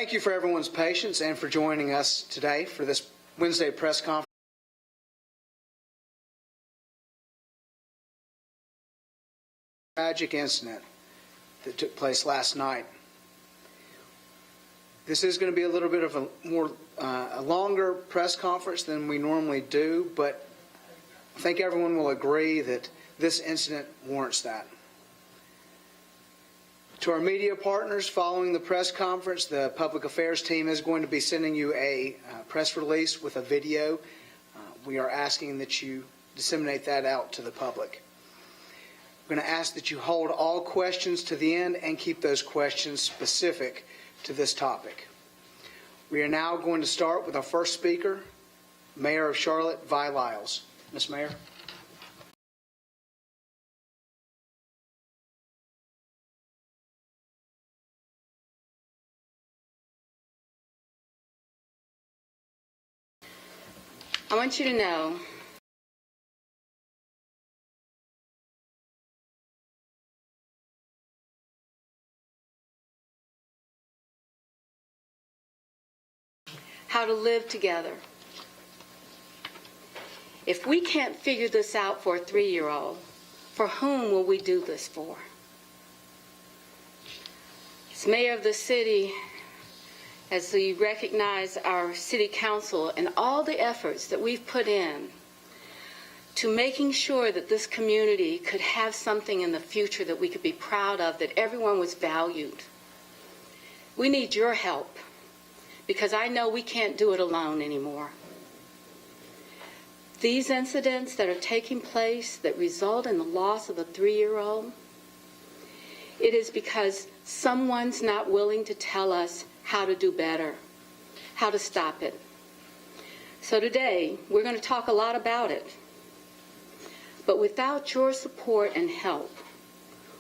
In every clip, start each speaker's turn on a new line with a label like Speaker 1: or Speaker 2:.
Speaker 1: Thank you for everyone's patience and for joining us today for this Wednesday press conference. Tragic incident that took place last night. This is going to be a little bit of a longer press conference than we normally do, but I think everyone will agree that this incident warrants that. To our media partners, following the press conference, the public affairs team is going to be sending you a press release with a video. We are asking that you disseminate that out to the public. We're going to ask that you hold all questions to the end and keep those questions specific to this topic. We are now going to start with our first speaker, Mayor of Charlotte, Vi Lyles. Ms. Mayor.
Speaker 2: I want you to know how to live together. If we can't figure this out for a 3-year-old, for whom will we do this for? As mayor of the city, as we recognize our city council and all the efforts that we've put in to making sure that this community could have something in the future that we could be proud of, that everyone was valued. We need your help, because I know we can't do it alone anymore. These incidents that are taking place that result in the loss of a 3-year-old, it is because someone's not willing to tell us how to do better, how to stop it. So today, we're going to talk a lot about it. But without your support and help,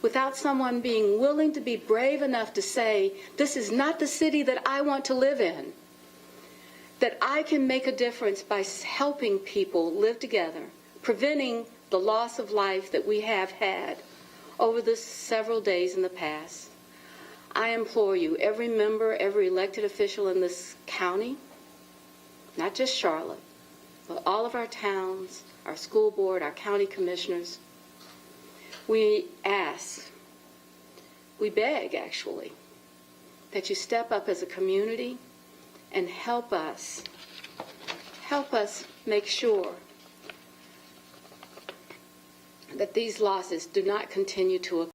Speaker 2: without someone being willing to be brave enough to say, this is not the city that I want to live in, that I can make a difference by helping people live together, preventing the loss of life that we have had over the several days in the past. I implore you, every member, every elected official in this county, not just Charlotte, but all of our towns, our school board, our county commissioners, we ask, we beg actually, that you step up as a community and help us make sure that these losses do not continue to occur.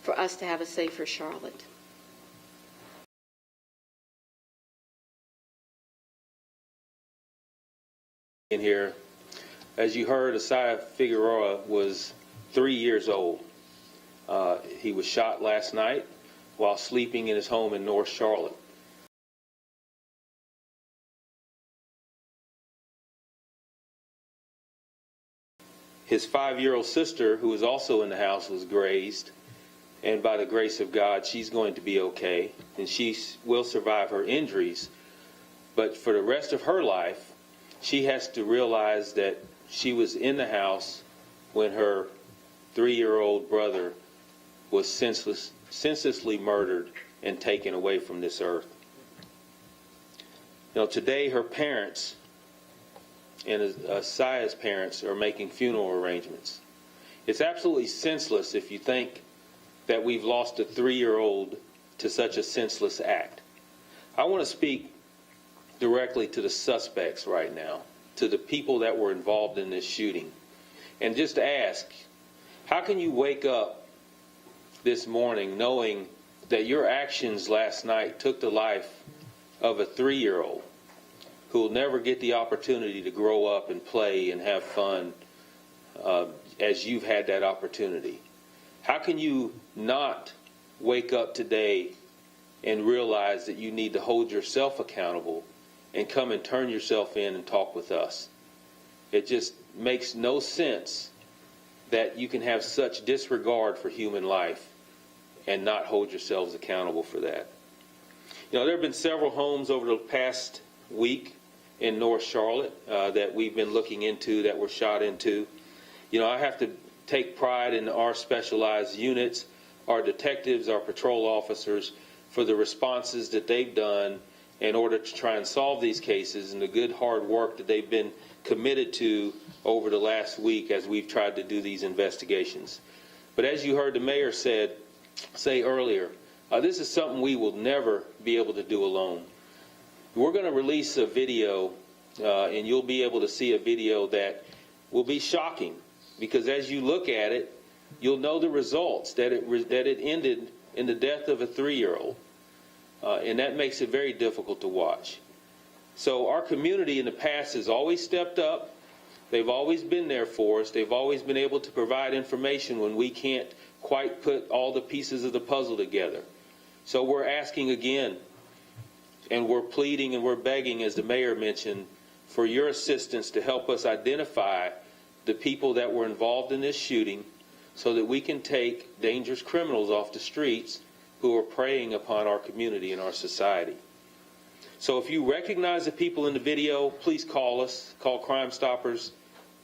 Speaker 2: For us to have a safer Charlotte.
Speaker 3: In here, as you heard, Asaya Figueroa was 3 years old. He was shot last night while sleeping in his home in North Charlotte. His 5-year-old sister, who was also in the house, was grazed. And by the grace of God, she's going to be okay, and she will survive her injuries. But for the rest of her life, she has to realize that she was in the house when her 3-year-old brother was senselessly murdered and taken away from this earth. You know, today her parents and Asaya's parents are making funeral arrangements. It's absolutely senseless if you think that we've lost a 3-year-old to such a senseless act. I want to speak directly to the suspects right now, to the people that were involved in this shooting, and just ask, how can you wake up this morning knowing that your actions last night took the life of a 3-year-old who will never get the opportunity to grow up and play and have fun as you've had that opportunity? How can you not wake up today and realize that you need to hold yourself accountable and come and turn yourself in and talk with us? It just makes no sense that you can have such disregard for human life and not hold yourselves accountable for that. there have been several homes over the past week in North Charlotte that we've been looking into that were shot into. I have to take pride in our specialized units, our detectives, our patrol officers, for the responses that they've done in order to try and solve these cases and the good hard work that they've been committed to over the last week as we've tried to do these investigations. But as you heard the mayor say earlier, this is something we will never be able to do alone. We're going to release a video, and you'll be able to see a video that will be shocking, because as you look at it, you'll know the results, that it ended in the death of a 3-year-old. And that makes it very difficult to watch. So our community in the past has always stepped up. They've always been there for us. They've always been able to provide information when we can't quite put all the pieces of the puzzle together. So we're asking again, and we're pleading and we're begging, as the mayor mentioned, for your assistance to help us identify the people that were involved in this shooting so that we can take dangerous criminals off the streets who are preying upon our community and our society. So if you recognize the people in the video, please call us, call Crime Stoppers,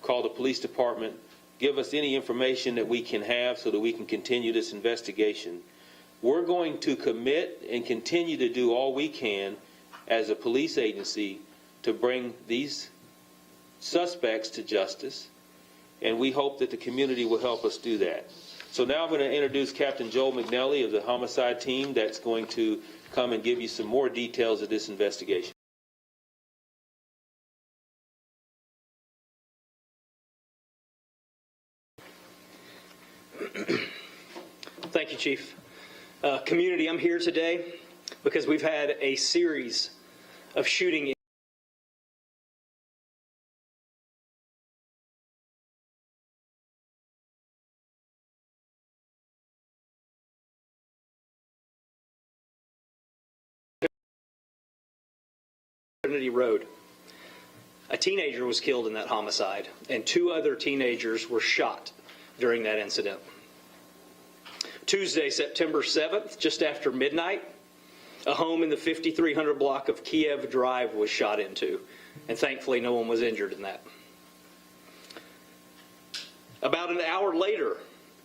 Speaker 3: call the police department, give us any information that we can have so that we can continue this investigation. We're going to commit and continue to do all we can as a police agency to bring these suspects to justice, and we hope that the community will help us do that. So now I'm going to introduce Captain Joel McNally of the homicide team that's going to come and give you some more details of this investigation.
Speaker 4: Thank you, Chief. Community, I'm here today because we've had a series of shooting Road. A teenager was killed in that homicide, and 2 other teenagers were shot during that incident. Tuesday, September 7th, just after midnight, a home in the 5300 block of Kiev Drive was shot into, and thankfully no one was injured in that. About an hour later,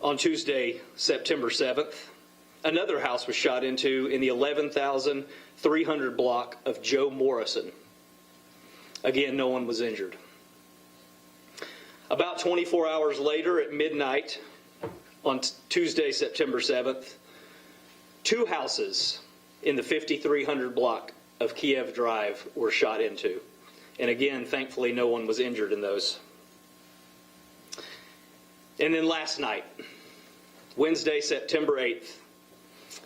Speaker 4: on Tuesday, September 7th, another house was shot into in the 11,300 block of Joe Morrison. Again, no one was injured. About 24 hours later, at midnight, on Tuesday, September 7th, 2 houses in the 5300 block of Kiev Drive were shot into. And again, thankfully, no one was injured in those. And then last night, Wednesday, September 8th,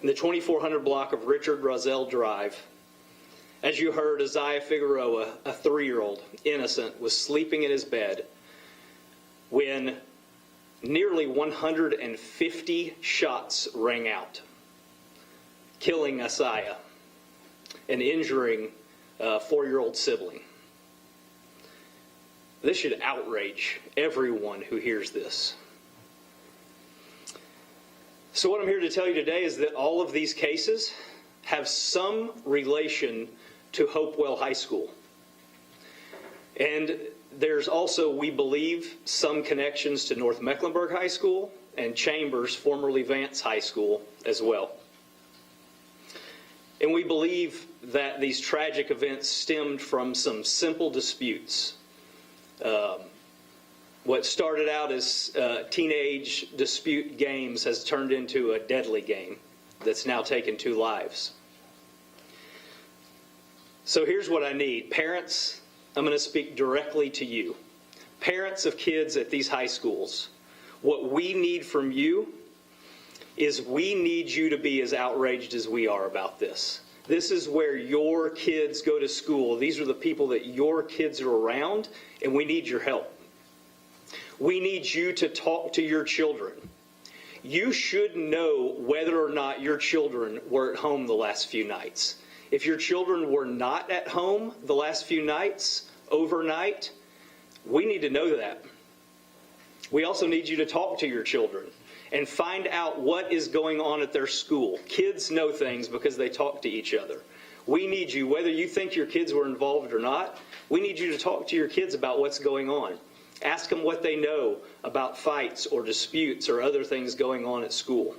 Speaker 4: in the 2400 block of Richard Roselle Drive, as you heard, Isaiah Figueroa, a 3-year-old, innocent, was sleeping in his bed when nearly 150 shots rang out, killing Isaiah and injuring a 4-year-old sibling. This should outrage everyone who hears this. So what I'm here to tell you today is that all of these cases have some relation to Hopewell High School. And there's also, we believe, some connections to North Mecklenburg High School and Chambers, formerly Vance High School, as well. And we believe that these tragic events stemmed from some simple disputes. What started out as teenage dispute games has turned into a deadly game that's now taken 2 lives. So here's what I need. Parents, I'm going to speak directly to you. Parents of kids at these high schools, what we need from you is we need you to be as outraged as we are about this. This is where your kids go to school. These are the people that your kids are around, and we need your help. We need you to talk to your children. You should know whether or not your children were at home the last few nights. If your children were not at home the last few nights, overnight, we need to know that. We also need you to talk to your children and find out what is going on at their school. Kids know things because they talk to each other. We need you, whether you think your kids were involved or not, we need you to talk to your kids about what's going on. Ask them what they know about fights or disputes or other things going on at school.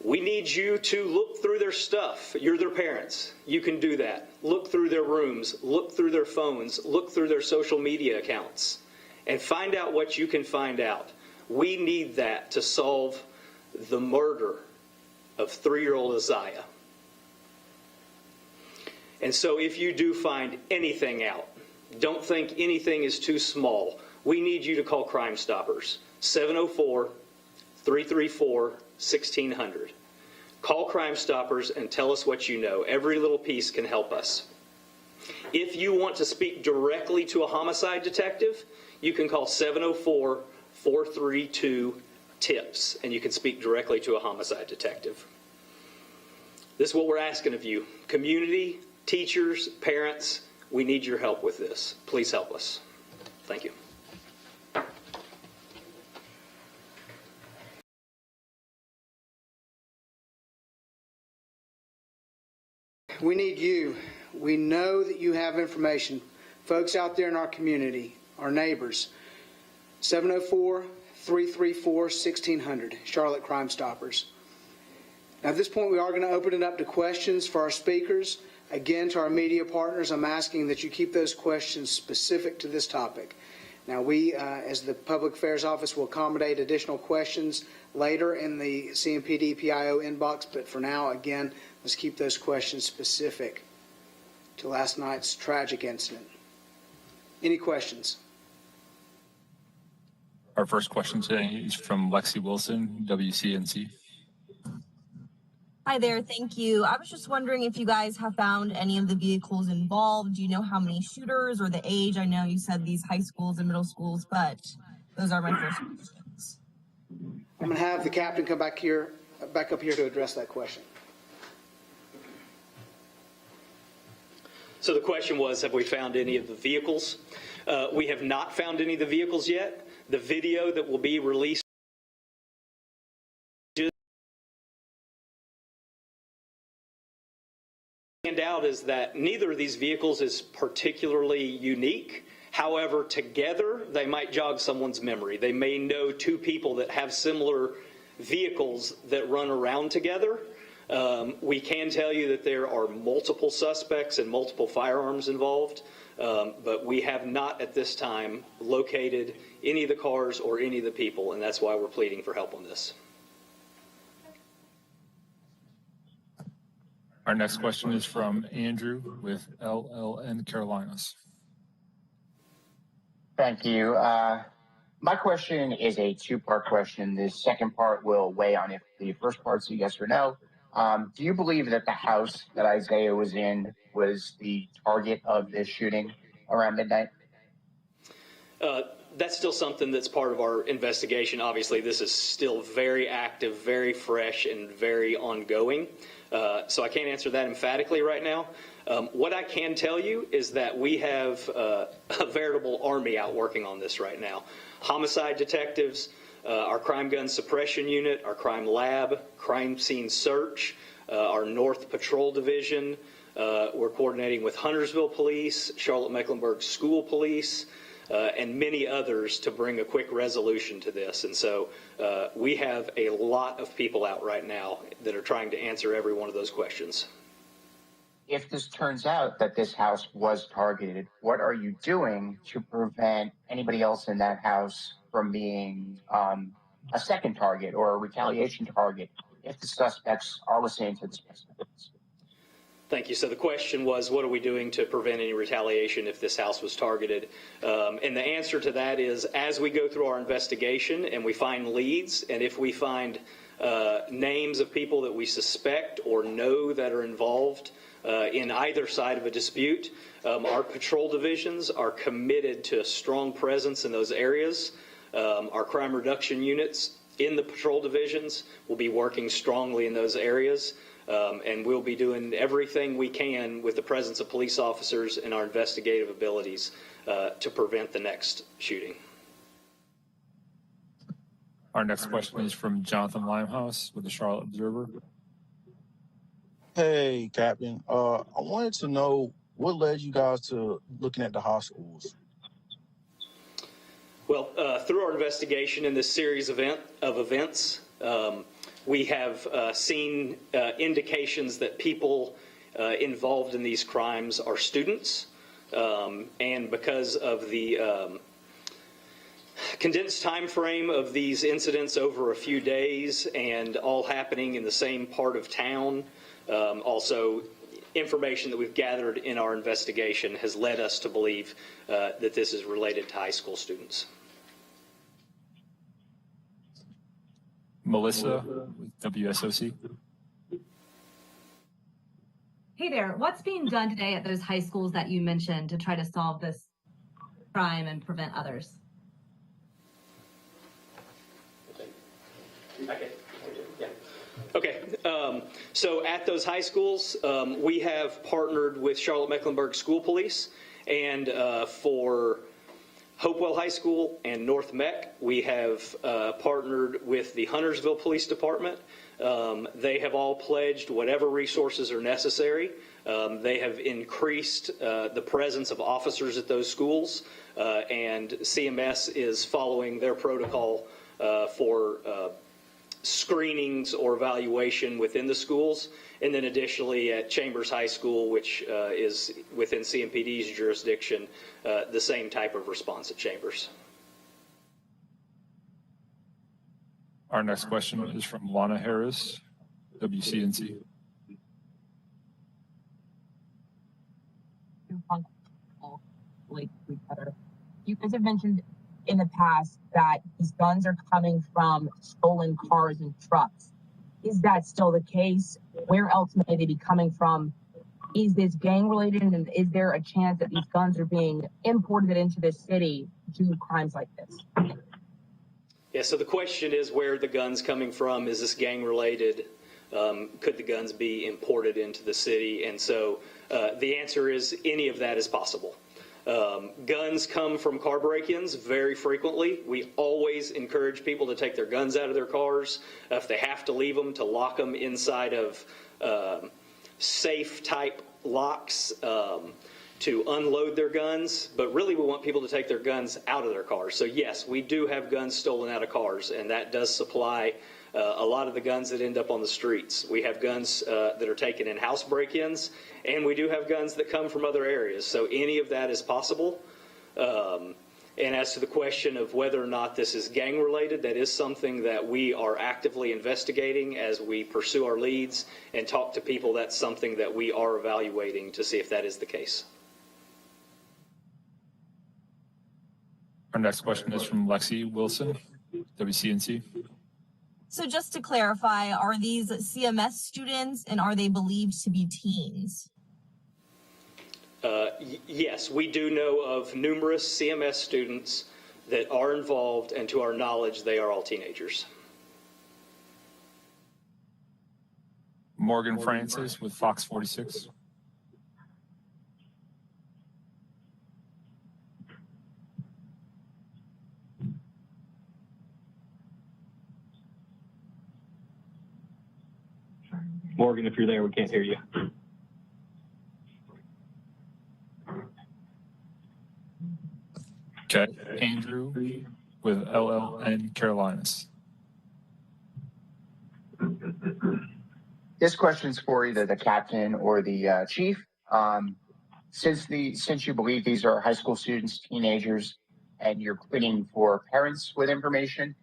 Speaker 4: We need you to look through their stuff. You're their parents. You can do that. Look through their rooms, look through their phones, look through their social media accounts, and find out what you can find out. We need that to solve the murder of 3-year-old Isaiah. And so if you do find anything out, don't think anything is too small. We need you to call Crime Stoppers, 704-334-1600. Call Crime Stoppers and tell us what you know. Every little piece can help us. If you want to speak directly to a homicide detective, you can call 704-432-TIPS, and you can speak directly to a homicide detective. This is what we're asking of you. Community, teachers, parents, we need your help with this. Please help us. Thank you.
Speaker 1: We need you. We know that you have information. Folks out there in our community, our neighbors, 704-334-1600, Charlotte Crime Stoppers. Now, at this point, we are going to open it up to questions for our speakers. Again, to our media partners, I'm asking that you keep those questions specific to this topic. Now, we, as the Public Affairs Office, will accommodate additional questions later in the CMPD PIO inbox, but for now, again, let's keep those questions specific to last night's tragic incident. Any questions?
Speaker 5: Our first question today is from Lexi Wilson, WCNC.
Speaker 6: Hi there, thank you. I was just wondering if you guys have found any of the vehicles involved. Do you know how many shooters or the age? I know you said these high schools and middle schools, but those are my first questions.
Speaker 1: I'm going to have the captain come back up here to address that question.
Speaker 4: So the question was, have we found any of the vehicles? We have not found any of the vehicles yet. The video that will be released out is that neither of these vehicles is particularly unique. However, together, they might jog someone's memory. They may know two people that have similar vehicles that run around together. We can tell you that there are multiple suspects and multiple firearms involved, but we have not at this time located any of the cars or any of the people, and that's why we're pleading for help on this.
Speaker 5: Our next question is from Andrew with LLN Carolinas.
Speaker 7: Thank you. My question is a two-part question. The second part will weigh on if the first part's a yes or no. Do you believe that the house that Isaiah was in was the target of this shooting around midnight?
Speaker 4: That's still something that's part of our investigation. Obviously, this is still very active, very fresh, and very ongoing. So I can't answer that emphatically right now. What I can tell you is that we have a veritable army out working on this right now. Homicide detectives, our crime gun suppression unit, our crime lab, crime scene search, our North Patrol Division. We're coordinating with Huntersville Police, Charlotte-Mecklenburg School Police, and many others to bring a quick resolution to this. And so we have a lot of people out right now that are trying to answer every one of those questions.
Speaker 7: If this turns out that this house was targeted, what are you doing to prevent anybody else in that house from being a second target or a retaliation target if the suspects are listening to the suspects?
Speaker 4: Thank you. So the question was, what are we doing to prevent any retaliation if this house was targeted? And the answer to that is, as we go through our investigation and we find leads, and if we find names of people that we suspect or know that are involved in either side of a dispute, our patrol divisions are committed to a strong presence in those areas. Our crime reduction units in the patrol divisions will be working strongly in those areas. And we'll be doing everything we can with the presence of police officers and our investigative abilities to prevent the next shooting.
Speaker 5: Our next question is from Jonathan Limehouse with the Charlotte Observer.
Speaker 8: Hey, Captain. I wanted to know what led you guys to looking at the hospitals.
Speaker 4: Well, through our investigation in this series of events, we have seen indications that people involved in these crimes are students, and because of the condensed time frame of these incidents over a few days and all happening in the same part of town, also information that we've gathered in our investigation has led us to believe that this is related to high school students.
Speaker 5: Melissa with WSOC.
Speaker 9: Hey there, what's being done today at those high schools that you mentioned to try to solve this crime and prevent others?
Speaker 4: Okay, so at those high schools, we have partnered with Charlotte-Mecklenburg School Police, and for Hopewell High School and North Meck, we have partnered with the Huntersville Police Department. They have all pledged whatever resources are necessary. They have increased the presence of officers at those schools, and CMS is following their protocol for screenings or evaluation within the schools. And then additionally at Chambers High School, which is within CMPD's jurisdiction, the same type of response at Chambers.
Speaker 5: Our next question is from Lana Harris, WCNC.
Speaker 6: You guys have mentioned in the past that these guns are coming from stolen cars and trucks. Is that still the case? Where else may they be coming from? Is this gang related, and is there a chance that these guns are being imported into this city to do crimes like this?
Speaker 4: Yeah, so the question is where are the guns coming from? Is this gang related? Could the guns be imported into the city? And so the answer is any of that is possible. Guns come from car break-ins very frequently. We always encourage people to take their guns out of their cars. If they have to leave them, to lock them inside of safe type locks to unload their guns. But really we want people to take their guns out of their cars. So yes, we do have guns stolen out of cars, and that does supply a lot of the guns that end up on the streets. We have guns that are taken in house break-ins, and we do have guns that come from other areas. So any of that is possible. And as to the question of whether or not this is gang-related, that is something that we are actively investigating as we pursue our leads and talk to people. That's something that we are evaluating to see if that is the case.
Speaker 5: Our next question is from Lexi Wilson, WCNC.
Speaker 6: So just to clarify, are these CMS students and are they believed to be teens?
Speaker 4: Yes, we do know of numerous CMS students that are involved, and to our knowledge, they are all teenagers.
Speaker 5: Morgan Francis with Fox 46.
Speaker 4: Morgan, if you're there, we can't hear you.
Speaker 5: Okay, Andrew with LLN Carolinas.
Speaker 7: This question's for either the captain or the chief. Since you believe these are high school students, teenagers, and you're pleading for parents with information,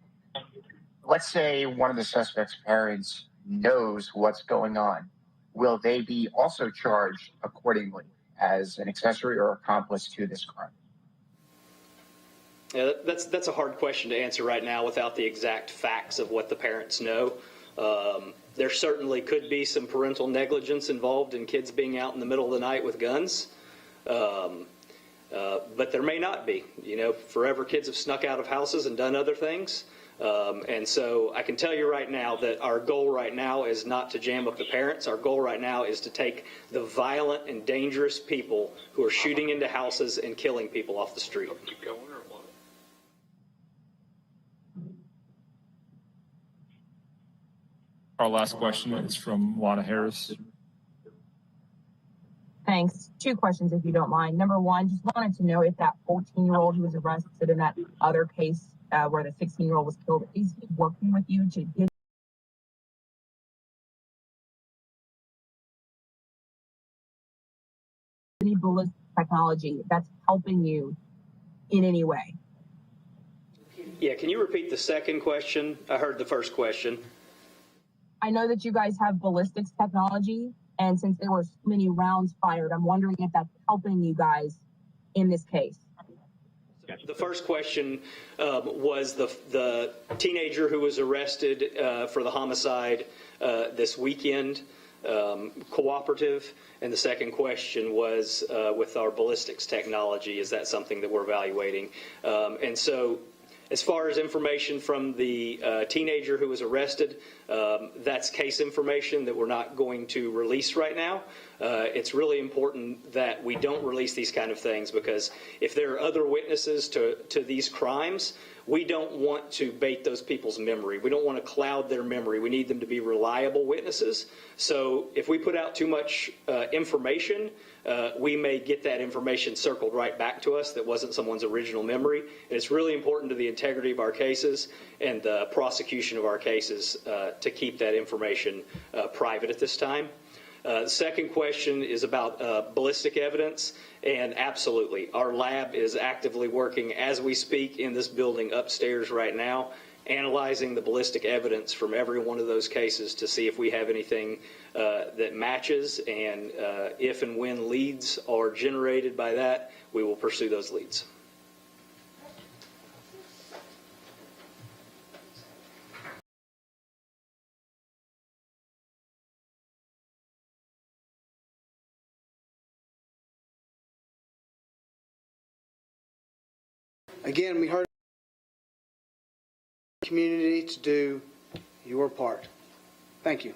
Speaker 7: let's say one of the suspect's parents knows what's going on. Will they be also charged accordingly as an accessory or accomplice to this crime?
Speaker 4: Yeah, that's a hard question to answer right now without the exact facts of what the parents know. There certainly could be some parental negligence involved in kids being out in the middle of the night with guns, but there may not be. You know, forever kids have snuck out of houses and done other things. And so I can tell you right now that our goal right now is not to jam up the parents. Our goal right now is to take the violent and dangerous people who are shooting into houses and killing people off the street.
Speaker 3: Keep going or what?
Speaker 5: Our last question is from Lana Harris,
Speaker 6: Thanks. Two questions, if you don't mind. Number one, just wanted to know if that 14-year-old who was arrested in that other case where the 16-year-old was killed, is he working with you to get any ballistic technology that's helping you in any way?
Speaker 4: Yeah, can you repeat the second question? I heard the first question.
Speaker 6: I know that you guys have ballistics technology, and since there were so many rounds fired, I'm wondering if that's helping you guys in this case.
Speaker 4: The first question was the teenager who was arrested for the homicide this weekend, cooperative. And the second question was with our ballistics technology, is that something that we're evaluating? And so as far as information from the teenager who was arrested, that's case information that we're not going to release right now. It's really important that we don't release these kind of things, because if there are other witnesses to these crimes, we don't want to bait those people's memory. We don't want to cloud their memory. We need them to be reliable witnesses. So if we put out too much information, we may get that information circled right back to us that wasn't someone's original memory. And it's really important to the integrity of our cases and the prosecution of our cases to keep that information private at this time. The second question is about ballistic evidence, and absolutely, our lab is actively working as we speak in this building upstairs right now, analyzing the ballistic evidence from every one of those cases to see if we have anything that matches, and if and when leads are generated by that, we will pursue those leads.
Speaker 1: Again, we heard the community to do your part. Thank you.